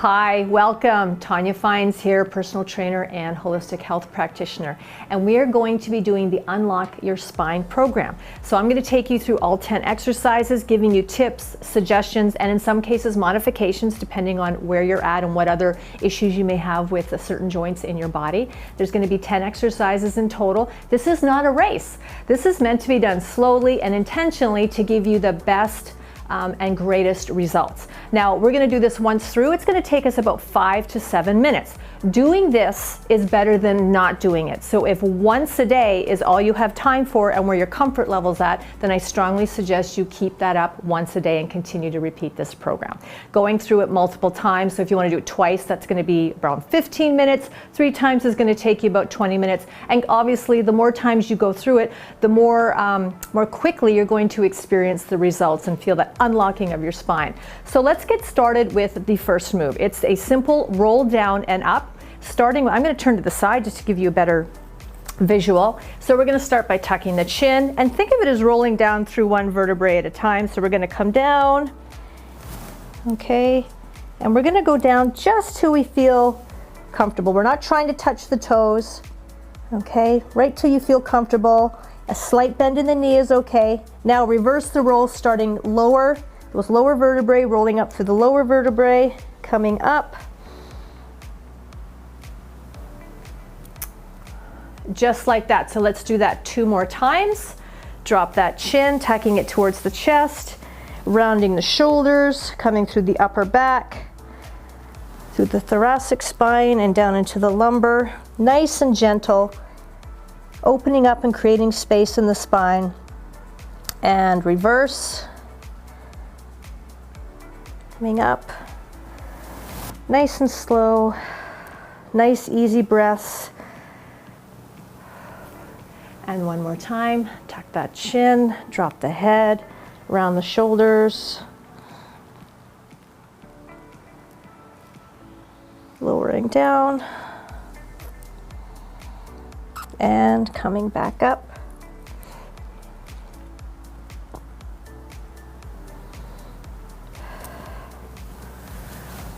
Hi, welcome. Tanya Fines here, personal trainer and holistic health practitioner. And we are going to be doing the Unlock Your Spine program. So I'm going to take you through all 10 exercises, giving you tips, suggestions, and in some cases modifications depending on where you're at and what other issues you may have with certain joints in your body. There's going to be 10 exercises in total. This is not a race. This is meant to be done slowly and intentionally to give you the best and greatest results. Now, we're going to do this once through. It's going to take us about 5 to 7 minutes. Doing this is better than not doing it. So if once a day is all you have time for and where your comfort level's at, then I strongly suggest you keep that up once a day and continue to repeat this program. Going through it multiple times, so if you want to do it twice, that's going to be around 15 minutes. 3 times is going to take you about 20 minutes. And obviously, the more times you go through it, the more quickly you're going to experience the results and feel that unlocking of your spine. So let's get started with the first move. It's a simple roll down and up. I'm going to turn to the side just to give you a better visual. So we're going to start by tucking the chin and think of it as rolling down through one vertebrae at a time. So we're going to come down, okay, and we're going to go down just till we feel comfortable. We're not trying to touch the toes, okay, right till you feel comfortable. A slight bend in the knee is okay. Now reverse the roll, starting lower, those lower vertebrae, rolling up through the lower vertebrae, coming up. Just like that. So let's do that 2 more times. Drop that chin, tucking it towards the chest, rounding the shoulders, coming through the upper back, through the thoracic spine and down into the lumbar. Nice and gentle, opening up and creating space in the spine. And reverse, coming up, nice and slow, nice easy breaths. And one more time, tuck that chin, drop the head, round the shoulders, lowering down, and coming back up.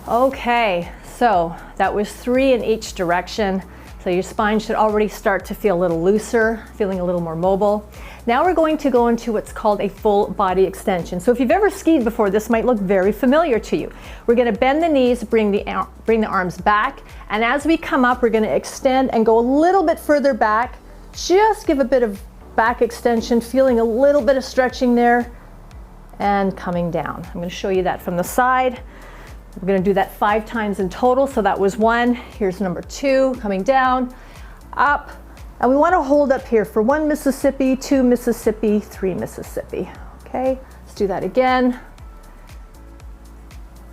Okay, so that was 3 in each direction. So your spine should already start to feel a little looser, feeling a little more mobile. Now we're going to go into what's called a full body extension. So if you've ever skied before, this might look very familiar to you. We're going to bend the knees, bring the arms back, and as we come up, we're going to extend and go a little bit further back. Just give a bit of back extension, feeling a little bit of stretching there, and coming down. I'm going to show you that from the side. We're going to do that 5 times in total. So that was 1. Here's number 2, coming down, up. And we want to hold up here for 1 Mississippi, 2 Mississippi, 3 Mississippi. Okay, let's do that again.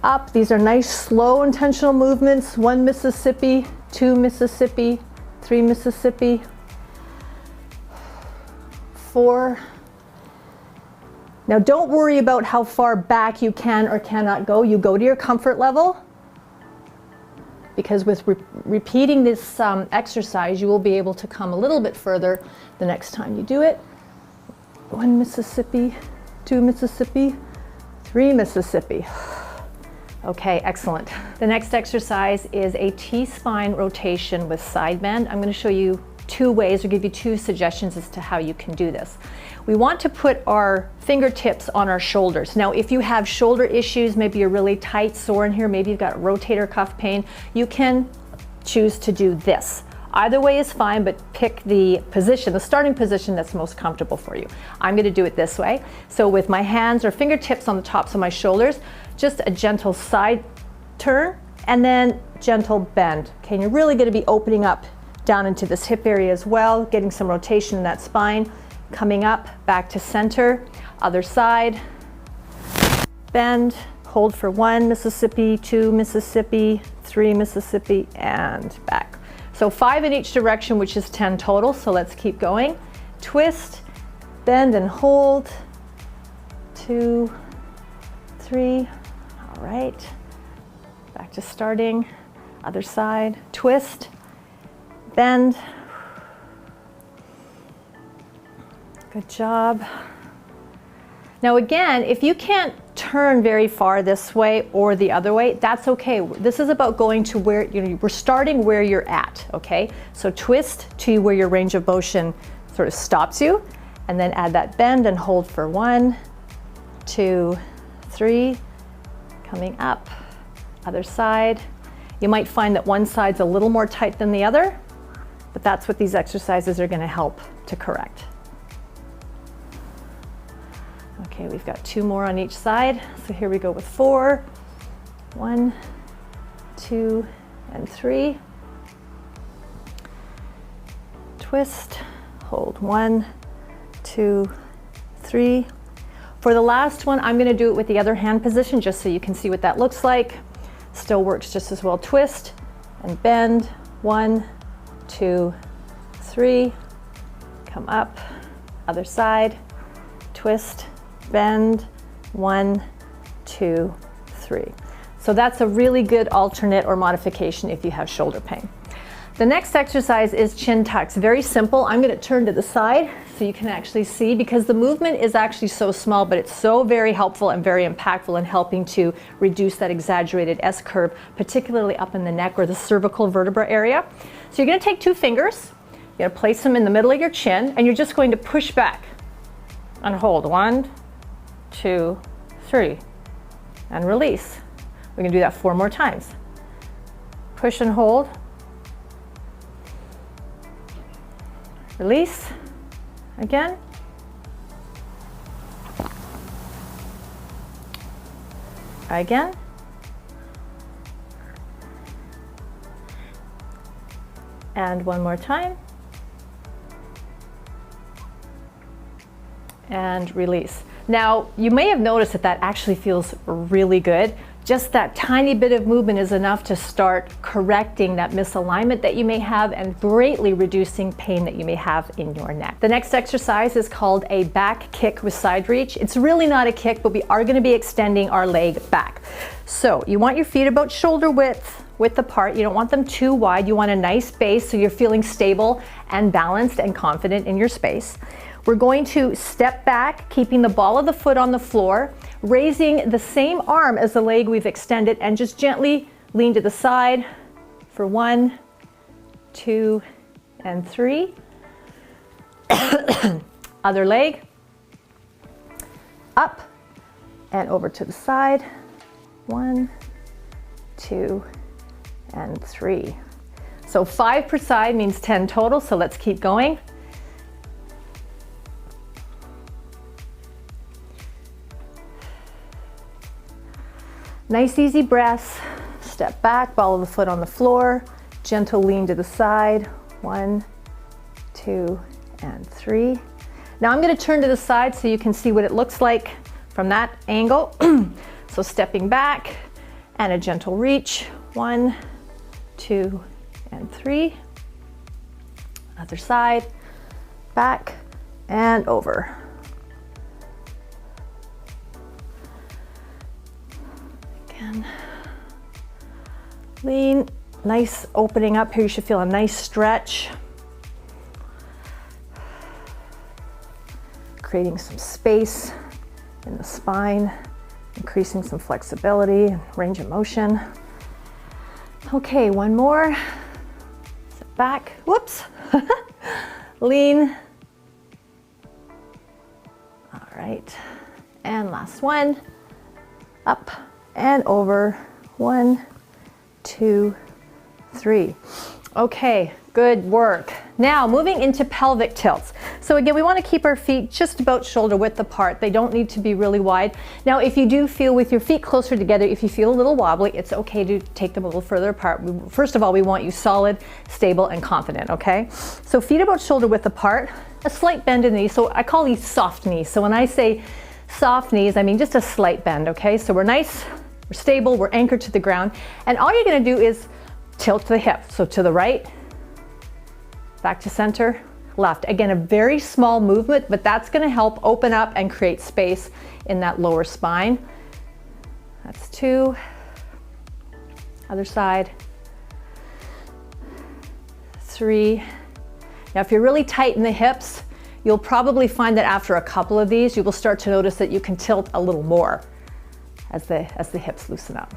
Up. These are nice, slow, intentional movements. 1 Mississippi, 2 Mississippi, 3 Mississippi, 4. Now don't worry about how far back you can or cannot go. You go to your comfort level, because with repeating this exercise, you will be able to come a little bit further the next time you do it. 1 Mississippi, 2 Mississippi, 3 Mississippi. Okay, excellent. The next exercise is a T-spine rotation with side bend. I'm going to show you 2 ways or give you 2 suggestions as to how you can do this. We want to put our fingertips on our shoulders. Now, if you have shoulder issues, maybe you're really tight, sore in here, maybe you've got rotator cuff pain, you can choose to do this. Either way is fine, but pick the position, the starting position that's most comfortable for you. I'm going to do it this way. So with my hands or fingertips on the tops of my shoulders, just a gentle side turn and then gentle bend. Okay, and you're really going to be opening up down into this hip area as well, getting some rotation in that spine. Coming up, back to center, other side, bend, hold for 1 Mississippi, 2 Mississippi, 3 Mississippi, and back. So 5 in each direction, which is 10 total, so let's keep going. Twist, bend and hold, 2, 3, all right. Back to starting, other side, twist, bend. Good job. Now again, if you can't turn very far this way or the other way, that's okay. This is about going to where, we're starting where you're at, okay? So twist to where your range of motion sort of stops you, and then add that bend and hold for 1, 2, 3, coming up, other side. You might find that one side's a little more tight than the other, but that's what these exercises are going to help to correct. Okay, we've got 2 more on each side. So here we go with 4. 1, 2, and 3. Twist, hold 1, 2, 3. For the last one, I'm going to do it with the other hand position just so you can see what that looks like. Still works just as well. Twist and bend. 1, 2, 3. Come up. Other side. Twist, bend. 1, 2, 3. So that's a really good alternate or modification if you have shoulder pain. The next exercise is chin tucks. Very simple. I'm going to turn to the side so you can actually see, because the movement is actually so small, but it's so very helpful and very impactful in helping to reduce that exaggerated S curve, particularly up in the neck or the cervical vertebra area. So you're going to take 2 fingers, you're going to place them in the middle of your chin, and you're just going to push back and hold. 1, 2, 3, and release. We're going to do that 4 more times. Push and hold. Release. Again. Try again. And 1 more time. And release. Now, you may have noticed that that actually feels really good. Just that tiny bit of movement is enough to start correcting that misalignment that you may have and greatly reducing pain that you may have in your neck. The next exercise is called a back kick with side reach. It's really not a kick, but we are going to be extending our leg back. So you want your feet about shoulder width apart. You don't want them too wide. You want a nice base so you're feeling stable and balanced and confident in your space. We're going to step back, keeping the ball of the foot on the floor, raising the same arm as the leg we've extended, and just gently lean to the side for 1, 2, and 3. Other leg. Up and over to the side. 1, 2, and 3. So 5 per side means 10 total, so let's keep going. Nice easy breaths. Step back, ball of the foot on the floor, gentle lean to the side. 1, 2, and 3. Now I'm going to turn to the side so you can see what it looks like from that angle. So stepping back and a gentle reach. 1, 2, and 3. Other side, back and over. Again. Lean, nice opening up here. You should feel a nice stretch. Creating some space in the spine, increasing some flexibility and range of motion. Okay, 1 more. Sit back, whoops. Lean. All right, and last one. Up and over. 1, 2, 3. Okay, good work. Now moving into pelvic tilts. So again, we want to keep our feet just about shoulder width apart. They don't need to be really wide. Now, if you do feel with your feet closer together, if you feel a little wobbly, it's okay to take them a little further apart. First of all, we want you solid, stable, and confident, okay? So feet about shoulder width apart, a slight bend in the knee. So I call these soft knees. So when I say soft knees, I mean just a slight bend, okay? So we're nice, we're stable, we're anchored to the ground. And all you're gonna do is tilt to the hip. So to the right, back to center, left. Again, a very small movement, but that's gonna help open up and create space in that lower spine. That's 2. Other side. 3. Now, if you're really tight in the hips, you'll probably find that after a couple of these, you will start to notice that you can tilt a little more. as the hips loosen up.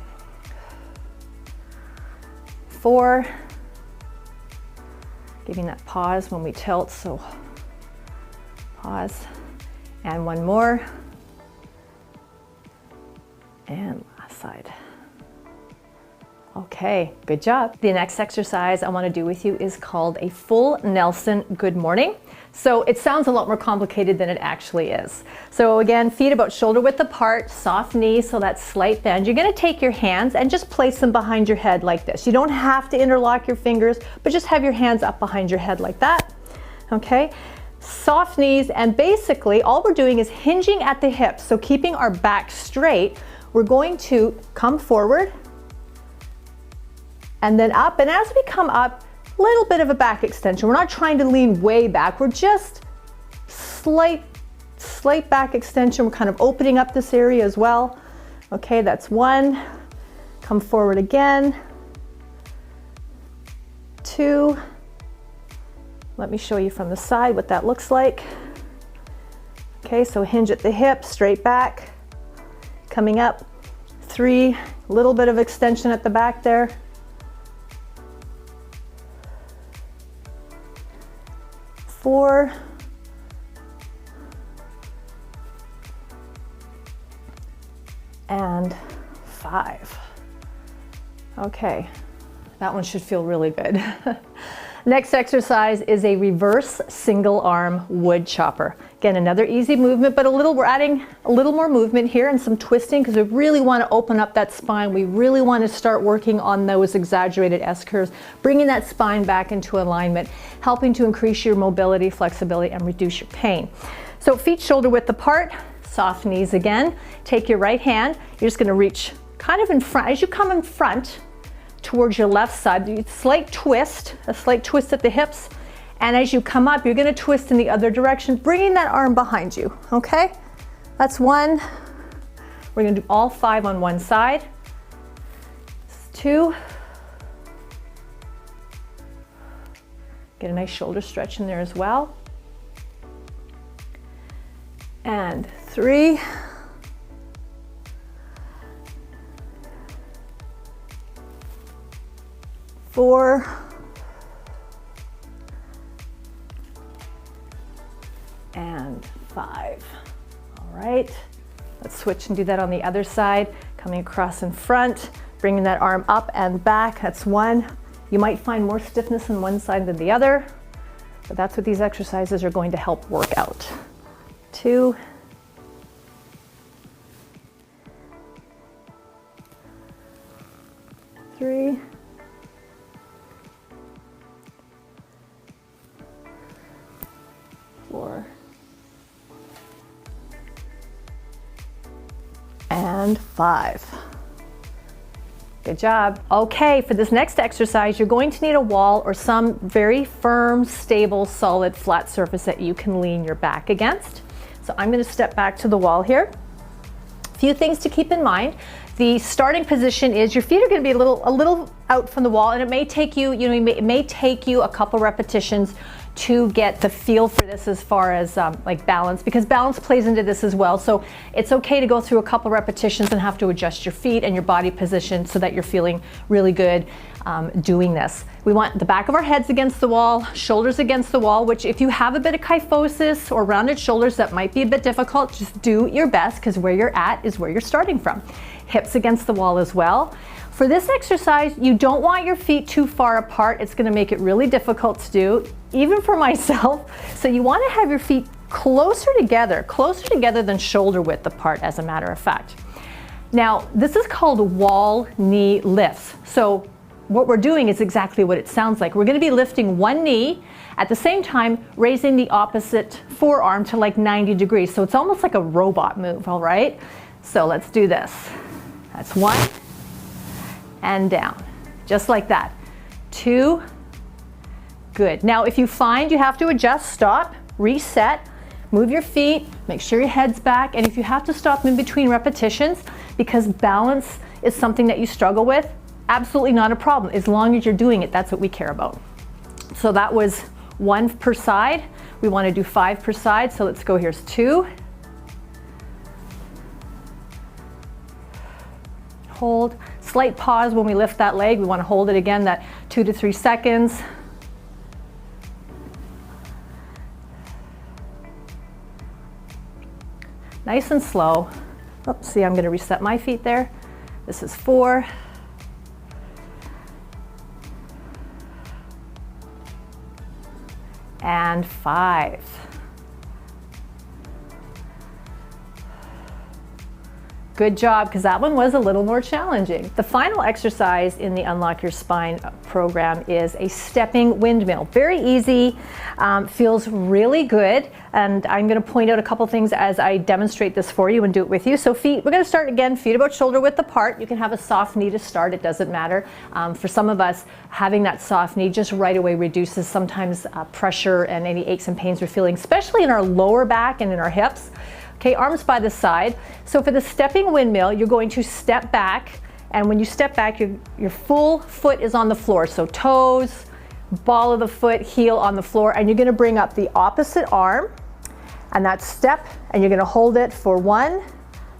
4, giving that pause when we tilt, so pause, and 1 more, and last side. Okay, good job. The next exercise I want to do with you is called a full Nelson good morning. So it sounds a lot more complicated than it actually is. So again, feet about shoulder width apart, soft knees, so that slight bend. You're going to take your hands and just place them behind your head like this. You don't have to interlock your fingers, but just have your hands up behind your head like that. Okay, soft knees, and basically all we're doing is hinging at the hips. So keeping our back straight, we're going to come forward and then up, and as we come up, little bit of a back extension. We're not trying to lean way back, we're just slight back extension. We're kind of opening up this area as well. Okay, that's 1. Come forward again. 2. Let me show you from the side what that looks like. Okay, so hinge at the hip, straight back, coming up. 3, little bit of extension at the back there. 4, and 5. Okay, that one should feel really good. Next exercise is a reverse single arm wood chopper. Again, another easy movement, but we're adding a little more movement here and some twisting because we really want to open up that spine. We really want to start working on those exaggerated S curves, bringing that spine back into alignment, helping to increase your mobility, flexibility, and reduce your pain. So feet shoulder width apart, soft knees again. Take your right hand, you're just going to reach kind of in front. As you come in front towards your left side, a slight twist at the hips. And as you come up, you're going to twist in the other direction, bringing that arm behind you, okay? That's 1. We're going to do all 5 on one side. 2. Get a nice shoulder stretch in there as well. And 3. 4. And 5. All right, let's switch and do that on the other side. Coming across in front, bringing that arm up and back. That's 1. You might find more stiffness on one side than the other, but that's what these exercises are going to help work out. 2. 3. 4. And 5. Good job. Okay, for this next exercise, you're going to need a wall or some very firm, stable, solid, flat surface that you can lean your back against. So I'm going to step back to the wall here. A few things to keep in mind. The starting position is your feet are going to be a little out from the wall, and it may take you, it may take you a couple repetitions to get the feel for this as far as like balance, because balance plays into this as well. So it's okay to go through a couple repetitions and have to adjust your feet and your body position so that you're feeling really good doing this. We want the back of our heads against the wall, shoulders against the wall, which if you have a bit of kyphosis or rounded shoulders, that might be a bit difficult. Just do your best, because where you're at is where you're starting from. Hips against the wall as well. For this exercise, you don't want your feet too far apart. It's going to make it really difficult to do, even for myself. So you want to have your feet closer together than shoulder width apart, as a matter of fact. Now, this is called wall knee lifts. So what we're doing is exactly what it sounds like. We're going to be lifting one knee, at the same time raising the opposite forearm to like 90 degrees. So it's almost like a robot move, all right? So let's do this. That's 1. And down, just like that. 2, good. Now, if you find you have to adjust, stop, reset, move your feet, make sure your head's back, and if you have to stop in between repetitions because balance is something that you struggle with, absolutely not a problem. As long as you're doing it, that's what we care about. So that was 1 per side. We want to do 5 per side, so let's go. Here's 2. Hold. Slight pause when we lift that leg. We want to hold it again, that 2 to 3 seconds. Nice and slow. Oops, see, I'm going to reset my feet there. This is 4. And 5. Good job, because that one was a little more challenging. The final exercise in the Unlock Your Spine program is a stepping windmill. Very easy, feels really good, and I'm going to point out a couple things as I demonstrate this for you and do it with you. So feet, we're going to start again, feet about shoulder width apart. You can have a soft knee to start, it doesn't matter. For some of us, having that soft knee just right away reduces sometimes pressure and any aches and pains we're feeling, especially in our lower back and in our hips. Okay, arms by the side. So for the stepping windmill, you're going to step back, and when you step back, your full foot is on the floor. So toes, ball of the foot, heel on the floor, and you're going to bring up the opposite arm, and that step, and you're going to hold it for 1,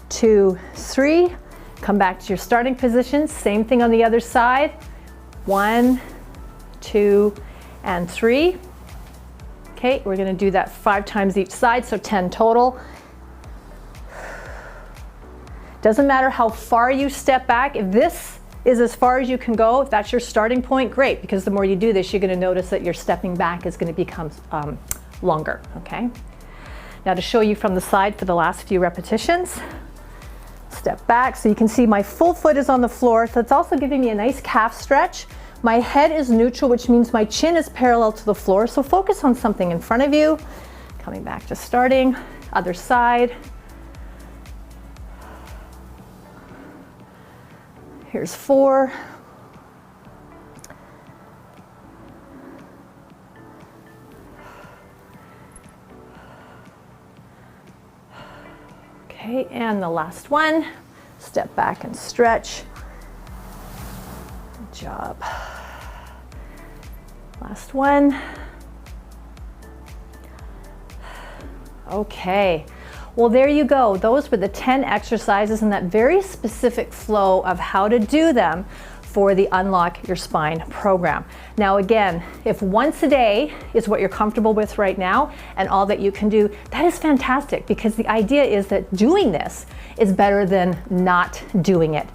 2, 3. Come back to your starting position. Same thing on the other side. 1, 2, and 3. Okay, we're going to do that 5 times each side, so 10 total. Doesn't matter how far you step back. If this is as far as you can go, if that's your starting point, great, because the more you do this, you're going to notice that your stepping back is going to become longer, okay? Now to show you from the side for the last few repetitions, step back so you can see my full foot is on the floor, so it's also giving me a nice calf stretch. My head is neutral, which means my chin is parallel to the floor, so focus on something in front of you. Coming back to starting, other side. Here's 4. Okay, and the last one. Step back and stretch. Good job. Last one. Okay. Well, there you go. Those were the 10 exercises in that very specific flow of how to do them for the Unlock Your Spine program. Now again, if once a day is what you're comfortable with right now and all that you can do, that is fantastic, because the idea is that doing this is better than not doing it.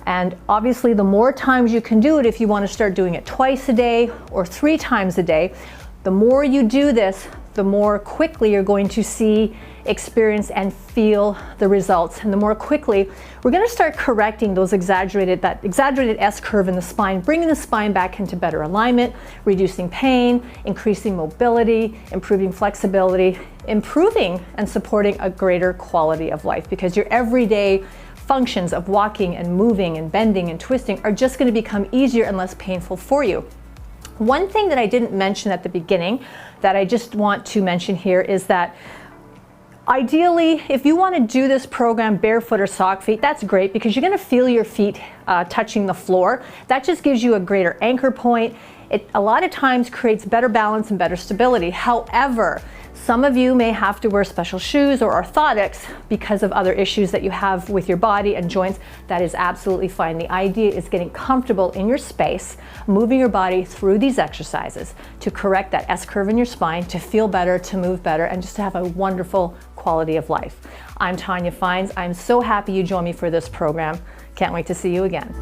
And obviously the more times you can do it, if you want to start doing it twice a day or 3 times a day, the more you do this, the more quickly you're going to see, experience, and feel the results. And the more quickly, we're going to start correcting that exaggerated S curve in the spine, bringing the spine back into better alignment, reducing pain, increasing mobility, improving flexibility, improving and supporting a greater quality of life, because your everyday functions of walking and moving and bending and twisting are just going to become easier and less painful for you. One thing that I didn't mention at the beginning that I just want to mention here is that ideally, if you want to do this program barefoot or sock feet, that's great, because you're going to feel your feet touching the floor. That just gives you a greater anchor point. It a lot of times creates better balance and better stability. However, some of you may have to wear special shoes or orthotics because of other issues that you have with your body and joints. That is absolutely fine. The idea is getting comfortable in your space, moving your body through these exercises to correct that S curve in your spine, to feel better, to move better, and just to have a wonderful quality of life. I'm Tanya Fines. I'm so happy you joined me for this program. Can't wait to see you again.